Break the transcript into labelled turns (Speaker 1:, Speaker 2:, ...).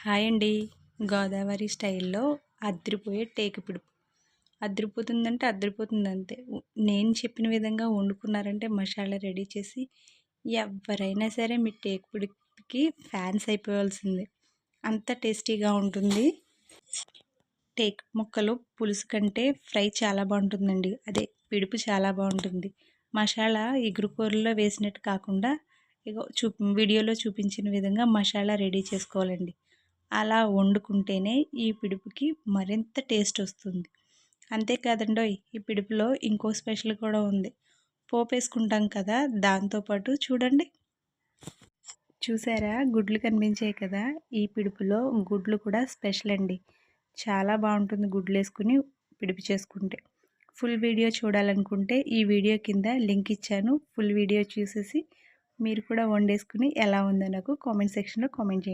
Speaker 1: Hi అండి. గోదావరి స్టైల్‌లో అద్దిరిపోయే టేకు పిడుపు. అద్దిరిపోతుందంటే అద్దిరిపోతుంది అంతే. నేను చెప్పిన విధంగా వండుకున్నారంటే మసాలా రెడీ చేసి ఎవ్వరైనా సరే మీ టేకు పిడుపుకి ఫ్యాన్స్ అయిపోవాల్సిందే. అంత టేస్టీగా ఉంటుంది. టేకు ముక్కలు పులుసు కంటే ఫ్రై చాలా బాగుంటుందండి. అదే పిడుపు చాలా బాగుంటుంది. మసాలా ఇగురు కూరలో వేసినట్టు కాకుండా ఇగో వీడియోలో చూపించిన విధంగా మసాలా రెడీ చేసుకోవాలండి. అలా వండుకుంటేనే ఈ పిడుపుకి మరింత టేస్ట్ వస్తుంది. అంతేకాదండోయ్, ఈ పిడుపులో ఇంకో స్పెషల్ కూడా ఉంది. పోపేసుకుంటాం కదా, దాంతోపాటు చూడండి. చూసారా, గుడ్లు కనిపించాయి కదా. ఈ పిడుపులో గుడ్లు కూడా స్పెషల్ అండి. చాలా బాగుంటుంది గుడ్లు వేసుకుని పిడుపు చేసుకుంటే. ఫుల్ వీడియో చూడాలనుకుంటే ఈ వీడియో కింద లింక్ ఇచ్చాను. ఫుల్ వీడియో చూసేసి మీరు కూడా వండేసుకుని ఎలా ఉందో నాకు కామెంట్ సెక్షన్లో కామెంట్ చేయండి.